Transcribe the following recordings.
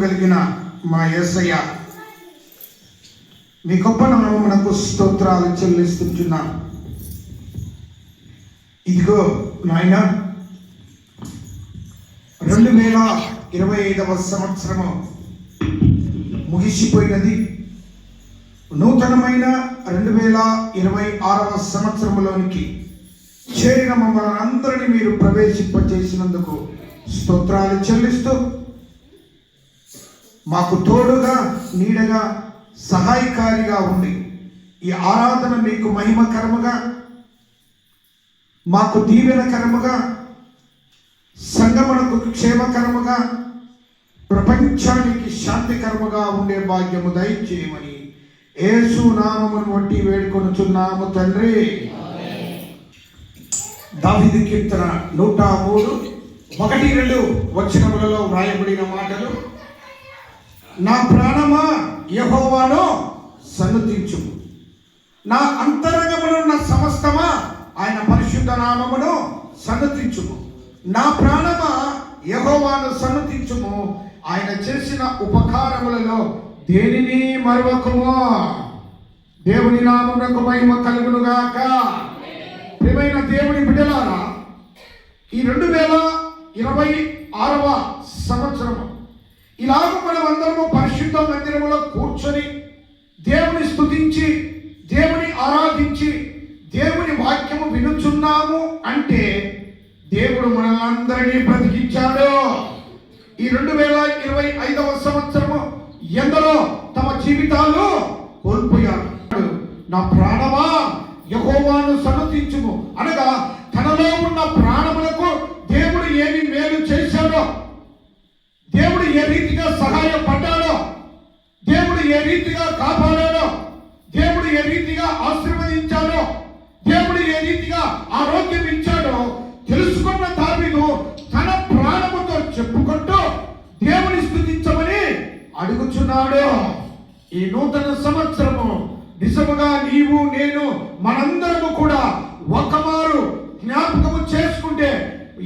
కలిగిన మా యేసయ్య, మీ గొప్ప నామమునకు స్తోత్రాలు చెల్లిస్తున్నాం. ఇదిగో నాయన, 2025వ సంవత్సరము ముగిసిపోయినది. నూతనమైన 2026వ సంవత్సరంలోనికి చేరిన మమ్మల్ని అందరినీ మీరు ప్రవేశింపచేసినందుకు స్తోత్రాలు చెల్లిస్తూ, మాకు తోడుగా నీడగా సహాయకారిగా ఉండి ఈ ఆరాధన మీకు మహిమకరముగా, మాకు దీవెనకరముగా, సంగమునకు క్షేమకరముగా, ప్రపంచానికి శాంతికరముగా ఉండే భాగ్యము దయచేయమని యేసు నామమును బట్టి వేడుకొనుచున్నాము తండ్రి. దావీదు కీర్తన 103 1-2 వచనములలో వ్రాయబడిన మాటలు: నా ప్రాణమా యెహోవాను సన్నుతించుము, నా అంతరంగమునున్న సమస్తమా ఆయన పరిశుద్ధ నామమును సన్నుతించుము. నా ప్రాణమా యెహోవాను సన్నుతించుము, ఆయన చేసిన ఉపకారములలో దేనిని మరువకుము. దేవుని నామమునకు మహిమ కలుగును గాక. ప్రియమైన దేవుని బిడ్డలారా, ఈ 2026వ సంవత్సరము ఇలాగ మనం అందరము పరిశుద్ధ మందిరములో కూర్చొని దేవుని స్తుతించి, దేవుని ఆరాధించి, దేవుని వాక్యము వినుచున్నాము అంటే దేవుడు మనల్ని అందరినీ బ్రతికించాడు. ఈ 2025వ సంవత్సరము ఎందరో తమ జీవితాలు కోల్పోయారు. నా ప్రాణమా యెహోవాను సన్నుతించుము అనగా, తనలో ఉన్న ప్రాణములకు దేవుడు ఏమి మేలు చేశాడో, దేవుడు ఏ రీతిగా సహాయపడ్డాడో, దేవుడు ఏ రీతిగా కాపాడాడో, దేవుడు ఏ రీతిగా ఆశీర్వదించాడో, దేవుడు ఏ రీతిగా ఆరోగ్యం ఇచ్చాడో తెలుసుకున్న దావీదు తన ప్రాణముతో చెప్పుకుంటూ దేవుని స్తుతించమని అడుగుచున్నాడు. ఈ నూతన సంవత్సరము నిజముగా నీవు నేను మనందరము కూడా ఒకమారు జ్ఞాపకము చేసుకుంటే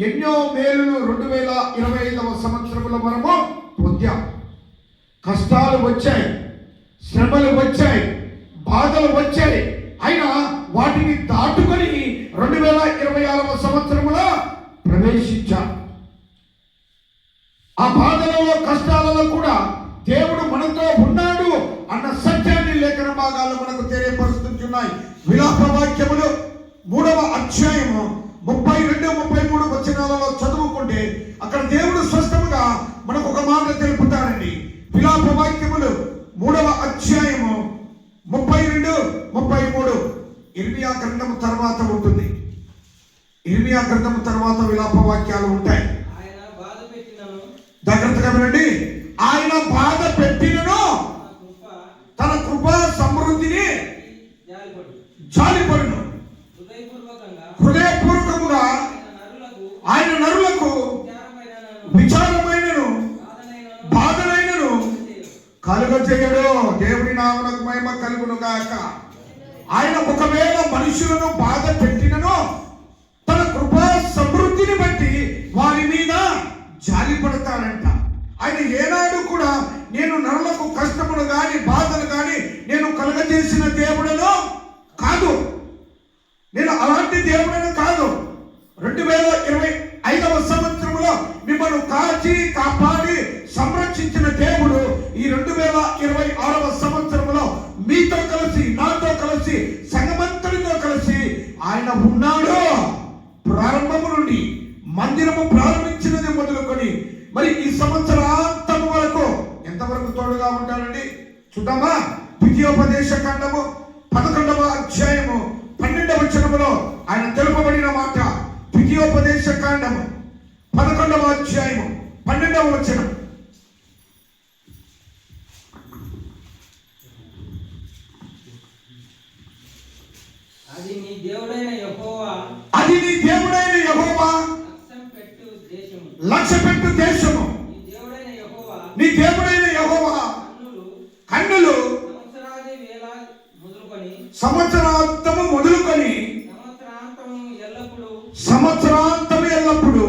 ఎన్నో మేలులు 2025వ సంవత్సరంలో మనము పొందాం. కష్టాలు వచ్చాయి, శ్రమలు వచ్చాయి, బాధలు వచ్చాయి. అయినా వాటిని దాటుకొని 2026వ సంవత్సరంలో ప్రవేశించాం. ఆ బాధలలో కష్టాలలో కూడా దేవుడు మనతో ఉన్నాడు అన్న సత్యాన్ని లేఖన భాగాలు మనకు తెలియపరుస్తున్నాయి. విలాప వాక్యములు 3వ అధ్యాయము 32-33 వచనాలలో చదువుకుంటే అక్కడ దేవుడు స్పష్టంగా మనకు ఒక మాట తెలుపుతారండి. విలాప వాక్యములు 3వ అధ్యాయము 32-33 ఇర్మియా గ్రంథము తర్వాత ఉంటుంది. ఇర్మియా గ్రంథము తర్వాత విలాప వాక్యాలు ఉంటాయి. జాగ్రత్తగా వినండి. ఆయన బాధ పెట్టినను తన కృప సమృద్ధిని జాలిపడును, హృదయపూర్వకముగా ఆయన నరులకు విచారమైనను బాధనైనను కలుగజేయడు. దేవుని నామమునకు మహిమ కలుగును గాక. ఆయన ఒకవేళ మనుషులను బాధ పెట్టినను తన కృప సమృద్ధిని బట్టి వారి మీద జాలి పడతాడంట. ఆయన ఏనాడు కూడా నేను నరులకు కష్టములు కానీ బాధలు కానీ నేను కలుగజేసిన దేవుడను కాదు, నేను అలాంటి దేవుడను కాదు. 2025వ సంవత్సరంలో మిమ్మల్ని కాచి కాపాడి సంరక్షించిన దేవుడు ఈ 2026వ సంవత్సరంలో మీతో కలిసి, నాతో కలిసి, సంఘమంతటితో కలిసి ఆయన ఉన్నాడు. ప్రారంభము నుండి మందిరము ప్రారంభించినది మొదలుకొని మరి ఈ సంవత్సరాంతం వరకు ఎంతవరకు తోడుగా ఉంటాడండి చూద్దామా. ద్వితీయోపదేశ కాండము 11వ అధ్యాయము 12వ వచనములో ఆయన తెలుపబడిన మాట. ద్వితీయోపదేశ కాండము 11వ అధ్యాయము 12వ వచనం: అది నీ దేవుడైన యెహోవా లక్ష్యపెట్టు దేశము. నీ దేవుడైన యెహోవా కన్నులు సంవత్సరాంతము మొదలుకొని సంవత్సరాంతము ఎల్లప్పుడు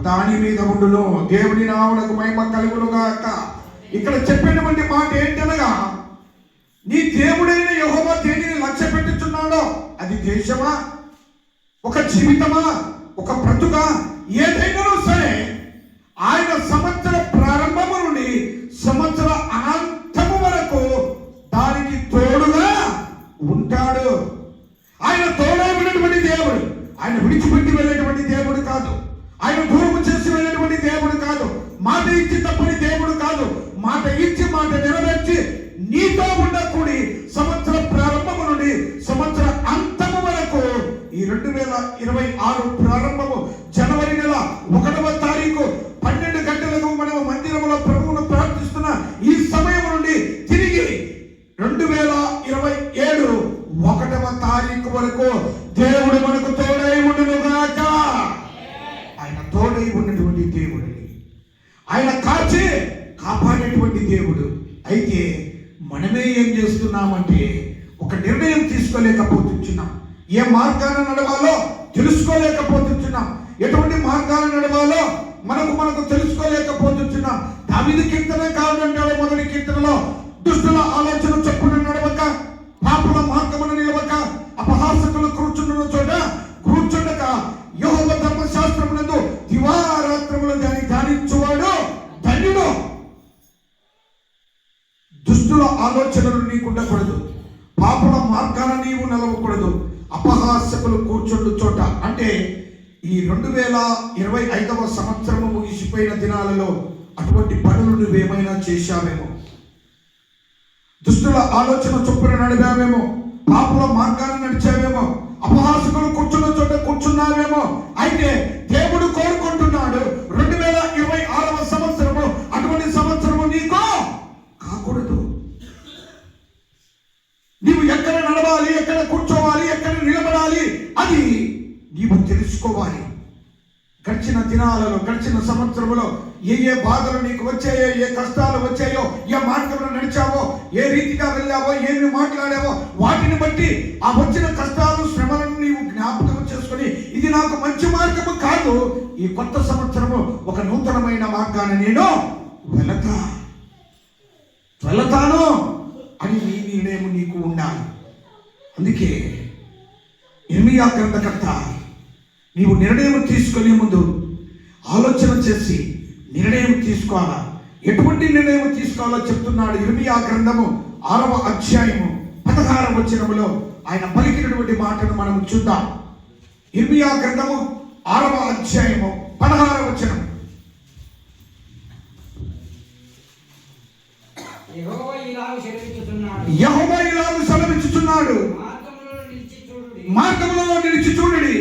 దాని మీద ఉండును. దేవుని నామమునకు మహిమ కలుగును గాక. ఇక్కడ చెప్పినటువంటి మాట ఏంటనగా, నీ దేవుడైన యెహోవా దేనిని లక్ష్య పెట్టుచున్నాడో, అది దేశమా, ఒక జీవితమా, ఒక బ్రతుకా, ఏదైనా సరే ఆయన సంవత్సర ప్రారంభము నుండి సంవత్సర అనంతము వరకు దానికి తోడుగా ఉంటాడు. ఆయన తోడైనటువంటి దేవుడు. ఆయన విడిచిపెట్టి వెళ్ళేటువంటి దేవుడు కాదు. ఆయన దూరం చేసి వెళ్ళేటువంటి దేవుడు కాదు. మాట ఇచ్చి తప్పని దేవుడు కాదు. మాట ఇచ్చి మాట నెరవేర్చి నీతో ఉండకూడి సంవత్సర ప్రారంభము నుండి సంవత్సర అంతము వరకు ఈ 2026 ప్రారంభము జనవరి నెల 1వ తారీఖు 12 గంటలకు మనము మందిరములో ప్రభువును ప్రార్థిస్తున్న ఈ సమయం నుండి తిరిగి 2027 1వ తారీఖు వరకు దేవుడు మనకు తోడై ఉండును గాక. ఆయన తోడై ఉన్నటువంటి దేవుడు, ఆయన కాచి కాపాడేటువంటి దేవుడు. అయితే మనమే ఏం చేస్తున్నామంటే ఒక నిర్ణయం తీసుకోలేకపోతున్నాం. ఏ మార్గాన నడవాలో తెలుసుకోలేకపోతున్నాం. ఎటువంటి మార్గాన నడవాలో మనకు తెలుసుకోలేకపోతున్నాం. దావీదు కీర్తన కావాలంటాడు మొదటి కీర్తనలో, దుష్టుల ఆలోచన చొప్పున నడవక, పాపుల మార్గమున నిలవక, అపహాసకులు కూర్చున్న చోట కూర్చుండక, యెహోవా ధర్మశాస్త్రమునందు దివారాత్రములు దాన్ని ధ్యానించువాడు ధన్యుడు. దుష్టుల ఆలోచనలు నీకు ఉండకూడదు. పాపుల మార్గాన నీవు నిలవకూడదు. అపహాసకులు కూర్చుండు చోట అంటే ఈ 2025వ సంవత్సరము ముగిసిపోయిన దినాలలో అటువంటి పనులు నువ్వేమైనా చేశావేమో, దుష్టుల ఆలోచన చొప్పున నడిపావేమో, పాపుల మార్గాన్ని నడిచావేమో, అపహాసకులు కూర్చున్న చోట కూర్చున్నావేమో. అయితే దేవుడు కోరుకుంటున్నాడు 2026వ సంవత్సరము అటువంటి సంవత్సరము నీకు కాకూడదు. నీవు ఎక్కడ నడవాలి, ఎక్కడ కూర్చోవాలి, ఎక్కడ నిలబడాలి అది నీవు తెలుసుకోవాలి. గడిచిన దినాలలో, గడిచిన సంవత్సరంలో ఏ బాధలు నీకు వచ్చాయో, ఏ కష్టాలు వచ్చాయో, ఏ మార్గంలో నడిచావో, ఏ రీతిగా వెళ్ళావో, ఏమి మాట్లాడావో, వాటిని బట్టి ఆ వచ్చిన కష్టాలు, శ్రమలను నీవు జ్ఞాపకం చేసుకొని ఇది నాకు మంచి మార్గము కాదు, ఈ కొత్త సంవత్సరము ఒక నూతనమైన మార్గాన్ని నేను వెళతాను అని నీ నిర్ణయం నీకు ఉండాలి. అందుకే ఇర్మియా గ్రంథకర్త నీవు నిర్ణయం తీసుకునే ముందు ఆలోచన చేసి నిర్ణయం తీసుకోవాలా. ఎటువంటి నిర్ణయం తీసుకోవాలో చెప్తున్నాడు. ఇర్మియా గ్రంథము 6వ అధ్యాయము 16వ వచనములో ఆయన పలికినటువంటి మాటను మనం చూద్దాం. ఇర్మియా గ్రంథము 6వ అధ్యాయము 16వ వచనం. యెహోవా ఇలాగు సెలవిచ్చుచున్నాడు, మార్గములలో నిలిచి చూడుడి,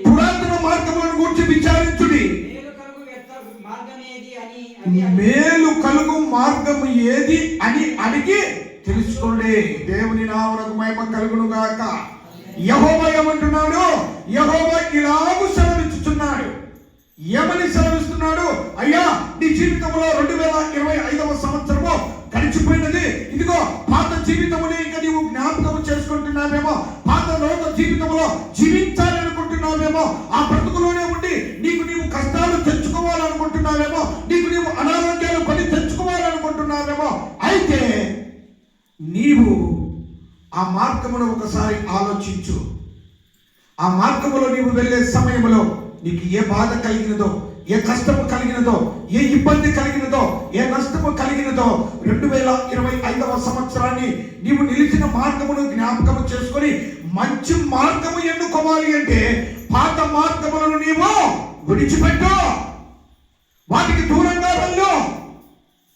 పురాతన మార్గములను గూర్చి విచారించుడి, మేలు కలుగు మార్గం ఏది అని అడిగి తెలుసుకోండి. దేవుని నామమునకు మహిమ కలుగును గాక. యెహోవా ఏమంటున్నాడు? యెహోవా ఇలాగు సెలవిచ్చుచున్నాడు. ఏమని సెలవిస్తున్నాడు? అయ్యా, నీ జీవితంలో 2025వ సంవత్సరము గడిచిపోయినది. ఇదిగో పాత జీవితముని ఇంకా నీవు జ్ఞాపకం చేసుకుంటున్నావేమో, పాత లోక జీవితంలో జీవించాలనుకుంటున్నావేమో, ఆ బ్రతుకులోనే ఉండి నీవు కష్టాలు తెచ్చుకోవాలనుకుంటున్నావేమో, నీవు అనారోగ్యాలు కొని తెచ్చుకోవాలనుకుంటున్నావేమో. అయితే నీవు ఆ మార్గమును ఒకసారి ఆలోచించు. ఆ మార్గములో నీవు వెళ్ళే సమయంలో నీకు ఏ బాధ కలిగినదో, ఏ కష్టము కలిగినదో, ఏ ఇబ్బంది కలిగినదో, ఏ నష్టము కలిగినదో 2025వ సంవత్సరాన్ని నీవు నిలిచిన మార్గమును జ్ఞాపకము చేసుకొని మంచి మార్గము ఎన్నుకోవాలి. అంటే పాత మార్గములను నీవు విడిచిపెట్టు, వాటికి దూరంగా వెళ్ళు.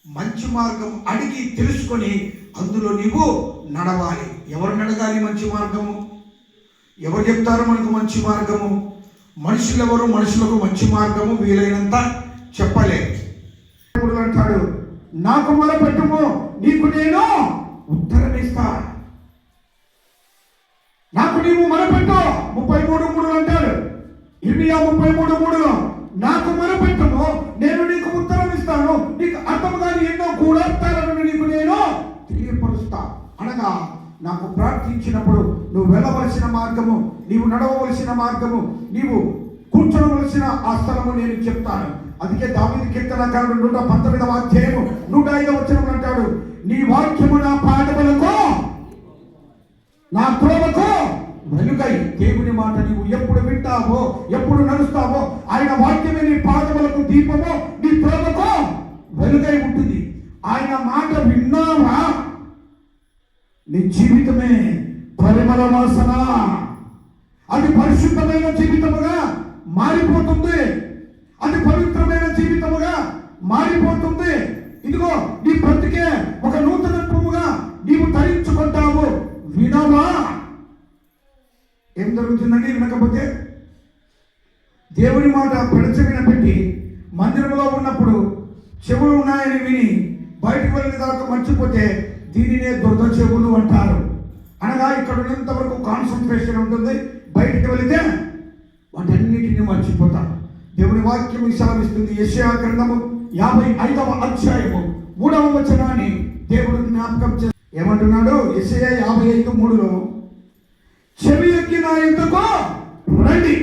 మంచి మార్గం అడిగి తెలుసుకొని అందులో నీవు నడవాలి. ఎవరు అడగాలి మంచి మార్గము? ఎవరు చెప్తారు మనకు మంచి మార్గము? మనుషులెవరు మనుషులకు మంచి మార్గము వీలైనంత చెప్పలేదు. అంటాడు, నాకు మొరపెట్టుము, నీకు నేను ఉత్తరమిస్తా. నాకు నీవు మొరపెట్టు 33:3 అంటాడు. ఇర్మియా 33:3 నాకు మొరపెట్టుము, నేను నీకు ఉత్తరం ఇస్తాను, నీకు అర్థం కాని ఎన్నో గూఢార్థాలను నీకు నేను తెలియపరుస్తా. అనగా నాకు ప్రార్థించినప్పుడు నువ్వు వెళ్ళవలసిన మార్గము, నీవు నడవవలసిన మార్గము, నీవు కూర్చో ఆ స్థలము నేను చెప్తాను. అందుకే దావీదు కీర్తనకారుడు 119వ అధ్యాయము 105వ వచనం అంటాడు, నీ వాక్యము నా పాదములకు నా త్రోవకు వెలుగై. దేవుని మాట నీవు ఎప్పుడు వింటావో, ఎప్పుడు నడుస్తావో, ఆయన వాక్యమే నీ పాదములకు దీపము, నీ త్రోవకు వెలుగై ఉంటుంది. ఆయన మాట విన్నావా, నీ జీవితమే పరిమళ వాసన, అది పరిశుద్ధమైన జీవితముగా మారిపోతుంది, అది పవిత్రమైన జీవితముగా మారిపోతుంది. ఇదిగో నీ బ్రతికే ఒక నూతనత్వముగా నీవు ధరించుకుంటావు. వినవా? ఏం జరుగుతుందండి వినకపోతే? దేవుని మాట పెడచెవిన పెట్టి మందిరంలో ఉన్నప్పుడు చెవులు ఉన్నాయని విని బయటకు వెళ్ళిన దాకా మర్చిపోతే దీనినే దురద చెవులు అంటారు. అనగా ఇక్కడ ఉన్నంత వరకు కాన్సన్ట్రేషన్ ఉంటుంది, బయటికి వెళితే వాటన్నిటిని మర్చిపోతారు. దేవుని వాక్యం సెలవిస్తుంది. యెషయా గ్రంథము 55వ అధ్యాయము 3వ వచనాన్ని దేవుడు జ్ఞాపకం చేసి ఏమంటున్నాడు? యెషయా 55:3లో, చెవి ఎక్కి నా యుద్ధకు రండి,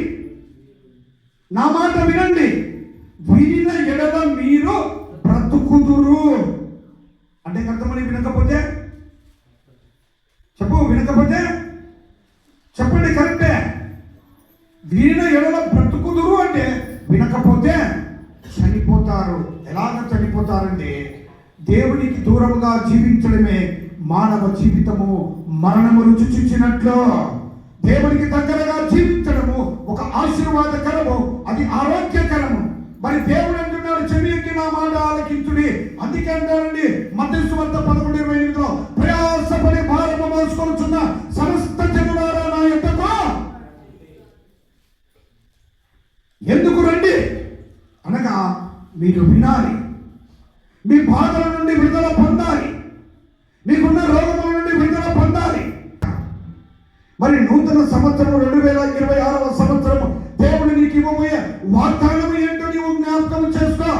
నా మాట వినండి, వినిన ఎడల మీరు బ్రతుకుదురు. అంటే అర్థమని వినకపోతే చెప్పు, వినకపోతే చెప్పండి, కరెక్టే. వినిన ఎడల బ్రతుకుదురు అంటే వినకపోతే చనిపోతారు. ఎలాగ చనిపోతారంటే దేవునికి దూరముగా జీవించడమే మానవ జీవితము మరణము రుచి చూచినట్లు. దేవునికి దగ్గరగా జీవించడము ఒక ఆశీర్వాదకరము, అది ఆరోగ్యకరము. మరి దేవుడు అంటున్నాడు, చెవి ఎక్కి నా మాట ఆలకించుడి. అందుకే అంటారండి మత్తయి సువార్త 11:28లో, ప్రయాసపడి భారము మోసుకొనుచున్న సమస్త జనులారా నా యొద్దకు ఎందుకు రండి అనగా మీరు వినాలి, మీ బాధల నుండి విడుదల పొందాలి, మీకున్న రోగముల నుండి విడుదల పొందాలి. మరి నూతన సంవత్సరం 2026వ సంవత్సరం దేవుడు నీకు ఇవ్వబోయే వాగ్దానం ఏంటో నీవు జ్ఞాపకం చేసుకో.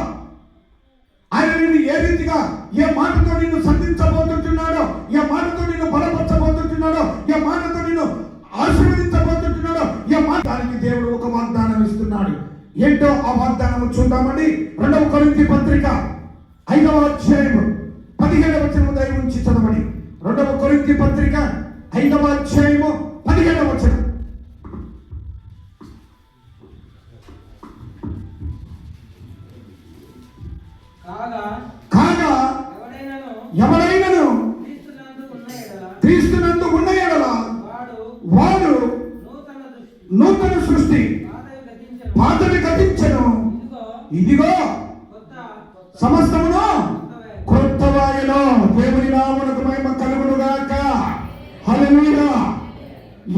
ఆయన నిన్ను ఏ రీతిగా, ఏ మాటతో నిన్ను సంధించబోతుంటున్నాడో, ఏ మాటతో నిన్ను బలపరచబోతుంటున్నాడో, ఏ మాటతో నిన్ను ఆశీర్వదించబోతుంటున్నాడో, ఏ మాటానికి దేవుడు ఒక వాగ్దానం ఇస్తున్నాడు. ఏంటో ఆ వాగ్దానం చూద్దామండి. 2వ కొరింథీ పత్రిక 5వ అధ్యాయము 17వ వచనం దగ్గర నుంచి చదవండి. 2వ కొరింథీ పత్రిక 5వ అధ్యాయము 17వ వచనం. కాగా ఎవరైనను క్రీస్తునందు ఉన్న ఎడల వాడు నూతన సృష్టి, పాతవి గతించెను, ఇదిగో సమస్తమును క్రొత్తవాయెను. దేవుని నామమునకు మహిమ కలుగును గాక. హల్లెలూయా.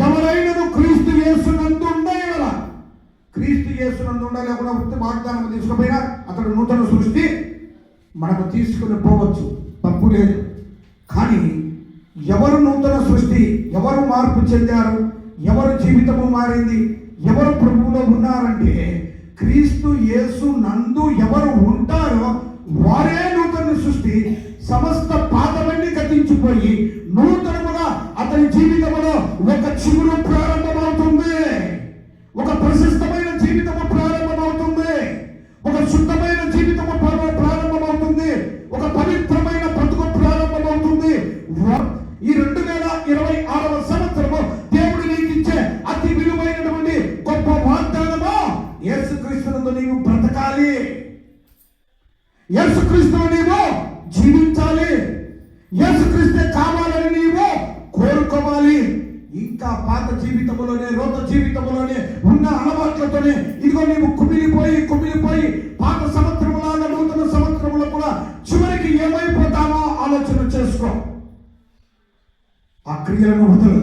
ఎవరైనను క్రీస్తు యేసునందు ఉన్న ఎడల, క్రీస్తు యేసునందు ఉండాలి. లేకుండా వాగ్దానం తీసుకుపోయినా అతడు నూతన సృష్టి, మనకు తీసుకుని పోవచ్చు, తప్పు లేదు. కానీ ఎవరు నూతన సృష్టి, ఎవరు మార్పు చెందారు, ఎవరు జీవితము మారింది, ఎవరు ప్రభువులో ఉన్నారంటే క్రీస్తు యేసు నందు ఎవరు ఉంటారో వారే నూతన సృష్టి. సమస్త పాతవన్నీ గతించిపోయి నూతనముగా అతని జీవితంలో ఒక చిగురు ప్రారంభమవుతుంది, ఒక ప్రశస్తమైన జీవితము ప్రారంభమవుతుంది, ఒక శుద్ధమైన జీవితము ప్రారంభమవుతుంది, ఒక పవిత్రమైన బ్రతుకు ప్రారంభమవుతుంది. ఈ 2026వ సంవత్సరము దేవుడు నీకు ఇచ్చే అతి విలువైనటువంటి గొప్ప వాగ్దానము, యేసుక్రీస్తునందు నీవు బ్రతకాలి, యేసుక్రీస్తును నీవు జీవించాలి, యేసుక్రీస్తే కావాలని నీవు కోరుకోవాలి. ఇంకా పాత జీవితంలోనే, రోత జీవితంలోనే ఉన్న అలవాట్లతోనే ఇదిగో నీవు కుమిలిపోయి పాత సంవత్సరములాగా నూతన సంవత్సరంలో కూడా చివరికి ఏమైపోతామో ఆలోచన చేసుకో. ఆ క్రియలను వదలు,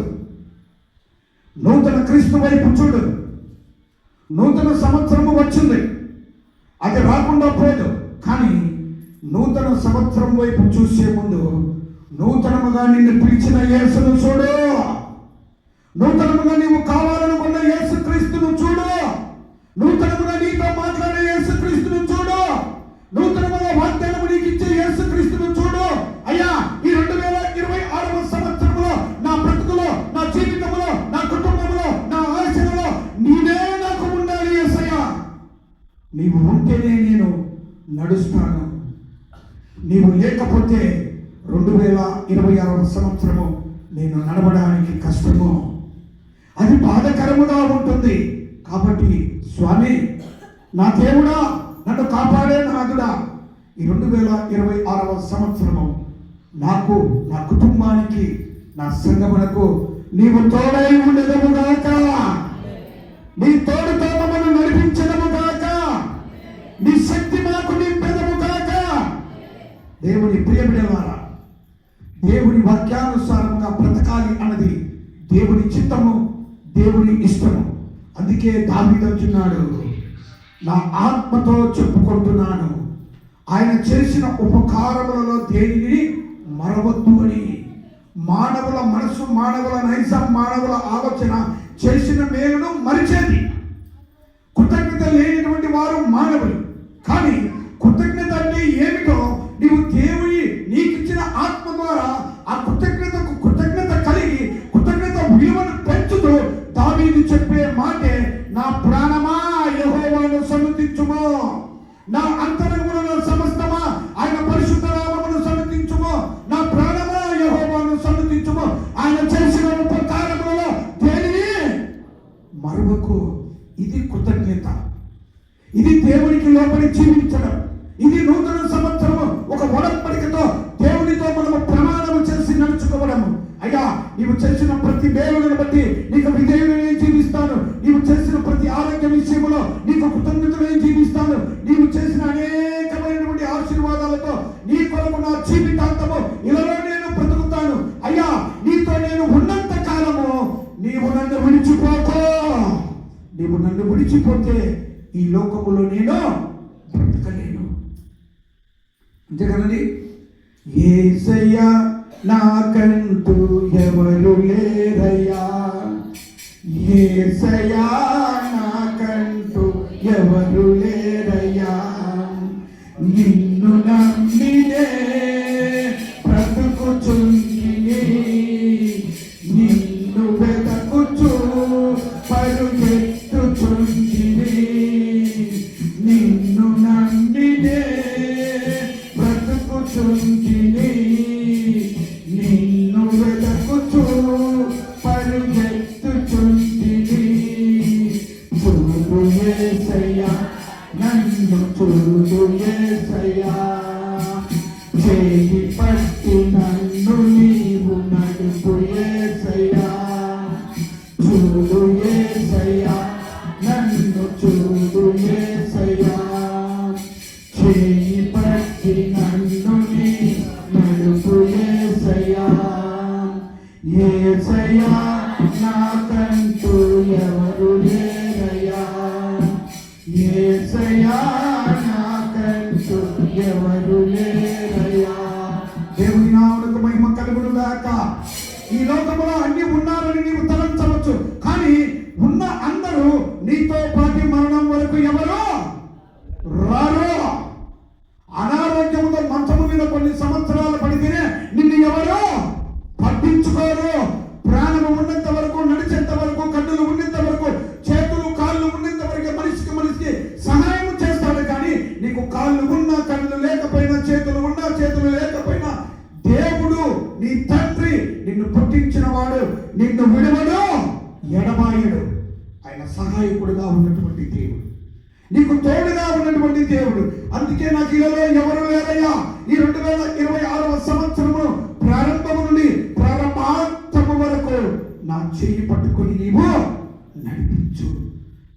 నూతన క్రీస్తు వైపు చూడు. నూతన సంవత్సరము వచ్చింది, అది రాకుండా పోదు. కానీ నూతన సంవత్సరం వైపు చూసే ముందు నూతనముగా నిన్ను పిలిచిన యేసును చూడు, నూతనముగా నీవు కావాలనుకున్న యేసు క్రీస్తును చూడు, నూతనముగా నీతో మాట్లాడే యేసు క్రీస్తును చూడు, నూతనముగా వాగ్దానము నీకు ఇచ్చే యేసు క్రీస్తును చూడు. అయ్యా, ఈ 2026వ సంవత్సరంలో నా బ్రతుకులో, నా జీవితంలో, నా కుటుంబంలో, నా ఆశలలో నీవే నాకు ఉండాలి యేసయ్యా. నీవు ఉంటేనే నేను నడుస్తాను, నీవు లేకపోతే 2026 సంవత్సరము నేను నడవడానికి కష్టము, అది బాధకరముగా ఉంటుంది. కాబట్టి స్వామి, నా దేవుడా, నన్ను కాపాడే నాదుడా, ఈ 2026 సంవత్సరము నాకు, నా కుటుంబానికి, నా సంఘమునకు నీవు తోడై ఉండదముగాక, నీ తోడుతో మమ్మల్ని నడిపించదముగాక, నీ శక్తి మాకు నింపెదముగాక. దేవుని ప్రియబిడ్డలారా, దేవుని వాక్యానుసారంగా బ్రతకాలి అన్నది దేవుని చిత్తము, దేవుని ఇష్టము. అందుకే దావీదు అంటున్నాడు, నా ఆత్మతో చెప్పుకుంటున్నాను, ఆయన చేసిన ఉపకారములలో దేనిని మరవద్దు అని. మానవుల మనసు, మానవుల నైజం, మానవుల ఆలోచన చేసిన మేలును మరిచేది. కృతజ్ఞత లేనటువంటి వారు మానవులు. కానీ కృతజ్ఞత అంటే ఏమిటో నీవు దేవుని నీకిచ్చిన ఆత్మ ద్వారా ఆ కృతజ్ఞత కలిగి కృతజ్ఞత విలువను పెంచుతూ దావీదు చెప్పే మాటే, నా ప్రాణమా యెహోవాను సన్నుతించుము, నా అంతరంగమున సమస్తమా ఆయన పరిశుద్ధ నామమును సన్నుతించుము, నా ప్రాణమా యెహోవాను సన్నుతించుము, ఆయన చేసిన ఉపకారములలో దేనిని మరువకు. ఇది కృతజ్ఞత, ఇది దేవునికి లోబడి జీవించడం, ఇది నూతన సంవత్సరము ఒక ఒడంబడికతో దేవునితో మనము ప్రమాణము చేసి నడుచుకోవడము. అయ్యా, నీవు చేసిన ప్రతి మేలును బట్టి నీకు విధేయుడనే జీవిస్తాను, నీవు చేసిన ప్రతి ఆరోగ్య విషయంలో నీకు కృతజ్ఞతనే జీవిస్తాను, నీవు చేసిన అనేకమైనటువంటి ఆశీర్వాదాలతో నీ కొరకు నా జీవితాంతము ఇలాలో నేను బ్రతుకుతాను. అయ్యా, నీతో నేను ఉన్నంత కాలము నీవు నన్ను విడిచిపోకో. నీవు నన్ను విడిచిపోతే ఈ లోకములో నేను బ్రతకలేను. అంతేకాదండి, యేసయ్యా నాకంటూ ఎవరు లేరయ్యా, యేసయ్యా నాకంటూ ఎవరు లేరయ్యా, నిన్ను నమ్మినే బ్రతుకుచుంటిని, నిన్ను వెతకుచు పరుగెత్తుచుంటిని, నిన్ను నమ్మినే బ్రతుకుచుంటిని, నిన్ను వెతకుచు పరుగెత్తుచుంటిని. చూడు యేసయ్యా, నన్ను చూడు యేసయ్యా, చేయి పట్టి నన్ను నీవు నడుపు యేసయ్యా, చూడు యేసయ్యా, నన్ను చూడు యేసయ్యా, చేయి పట్టి నన్ను నీవు నడుపు యేసయ్యా, యేసయ్యా నాకంటూ ఎవరు లేరయ్యా, యేసయ్యా నాకంటూ ఎవరు లేరయ్యా. దేవుని నామమునకు మహిమ కలుగును గాక. ఈ లోకములో అన్ని ఉన్నారని నీవు తలంచవచ్చు, కానీ ఉన్న అందరూ నీతో పాటి మరణం వరకు ఎవరు రారు. అనారోగ్యముతో మంచము మీద కొన్ని సంవత్సరాలు పడితేనే నిన్ను ఎవరు పట్టించుకోరు. ప్రాణము ఉన్నంత వరకు, నడిచేంత వరకు, కన్నులు ఉన్నంత వరకు, చేతులు కాళ్ళు ఉన్నంత వరకు మనిషికి సహాయం చేస్తాడు. కానీ నీకు కాళ్ళు ఉన్నా, కన్నులు లేకపోయినా, చేతులు ఉన్నా, చేతులు లేకపోయినా, దేవుడు నీ తండ్రి నిన్ను పుట్టించిన వాడు నిన్ను విడవడు, ఎడబాయడు. ఆయన సహాయకుడుగా ఉన్నటువంటి దేవుడు, నీకు తోడుగా ఉన్నటువంటి దేవుడు. అందుకే నాకు ఇలాలో ఎవరు లేరయ్యా. ఈ 2026 సంవత్సరము ప్రారంభము నుండి ప్రారంభాంతము వరకు నా చేయి పట్టుకొని నీవు నడిపించు.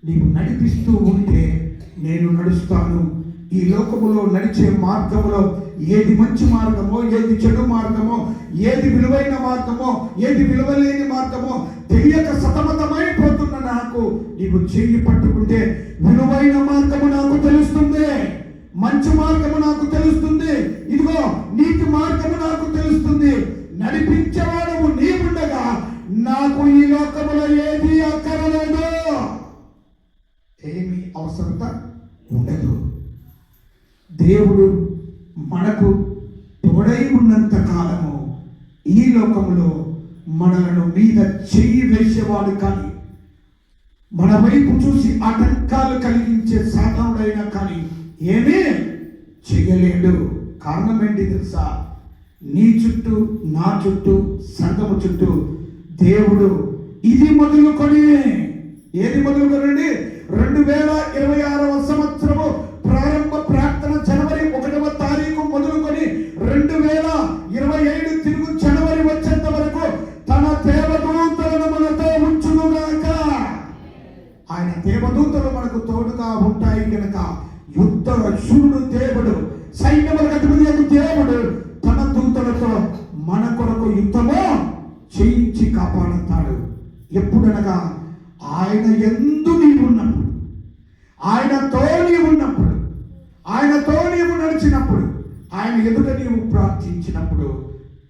నీవు నడిపిస్తూ ఉంటే నేను నడుస్తాను. ఈ లోకములో నడిచే మార్గములో ఏది మంచి మార్గమో, ఏది చెడు మార్గమో, ఏది విలువైన మార్గమో, ఏది విలువలేని మార్గమో తెలియక సతమతమైపోతున్న నాకు నీవు చేయి పట్టుకుంటే విలువైన మార్గము నాకు తెలుస్తుంది, మంచి మార్గము నాకు తెలుస్తుంది, ఇదిగో నీతి మార్గము నాకు తెలుస్తుంది. నడిపించేవాడు నీవుండగా నాకు ఈ లోకములో ఏది అక్కరలేదు, ఏమి అవసరత ఉండదు. దేవుడు మనకు తోడై ఉన్నంత కాలము ఈ లోకములో మనలను మీద చెయ్యి వేసేవాడు కానీ మన వైపు చూసి ఆటంకాలు కలిగించే సాధనుడైన నీ చుట్టూ, నా చుట్టూ, సంఘము చుట్టూ దేవుడు ఇది మొదలుకొని, ఏది మొదలుకొనండి? 2026వ సంవత్సరము ప్రారంభ ప్రార్థన జనవరి 1వ తారీఖు మొదలుకొని 2027 తిరుగు జనవరి వచ్చేంత వరకు తన దేవదూతలను మనతో ఉంచునుగాక. ఆయన దేవదూతలు మనకు తోడుగా ఉంటాయి కనుక యుద్ధ శూరుడు దేవుడు, సైన్యములకు అధిపతి దేవుడు తన దూతలతో మన కొరకు యుద్ధము చేయించి కాపాడుతాడు. ఎప్పుడనగా ఆయన యందు నీవు ఉన్నప్పుడు, ఆయనతో నీవు ఉన్నప్పుడు, ఆయనతో నీవు నడిచినప్పుడు, ఆయన ఎదుట నీవు ప్రార్థించినప్పుడు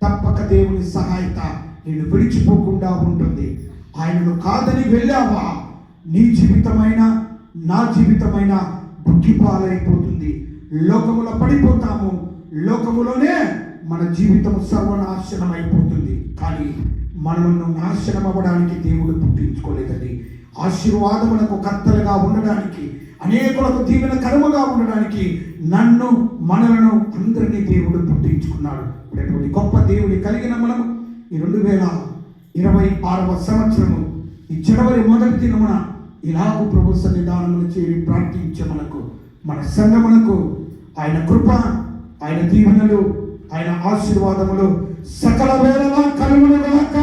తప్పక దేవుని సహాయత నేను విడిచిపోకుండా ఉంటుంది. ఆయనను కాదని వెళ్ళావా, నీ జీవితమైన నా జీవితమైన బుద్ధిపాలైపోతుంది. లోకములో పడిపోతాము, లోకములోనే మన జీవితం సర్వనాశనం అయిపోతుంది. కానీ మనల్ని నాశనం అవ్వడానికి దేవుడు పుట్టించుకోలేదండి. ఆశీర్వాదములకు కర్తలుగా ఉండడానికి, అనేకులకు దీవెన కర్మగా ఉండడానికి నన్ను, మనలను అందరినీ దేవుడు పుట్టించుకున్నాడు. ఇటువంటి గొప్ప దేవుడి కలిగిన మనం ఈ 2026వ సంవత్సరము ఈ జనవరి 1వ దినమున ఇలాగూ ప్రభు సన్నిధానములు చేరి ప్రార్థించే మనకు, మన సంఘమునకు ఆయన కృప, ఆయన దీవెనలు, ఆయన ఆశీర్వాదములు సకల వేళలా కలుగునుగాక.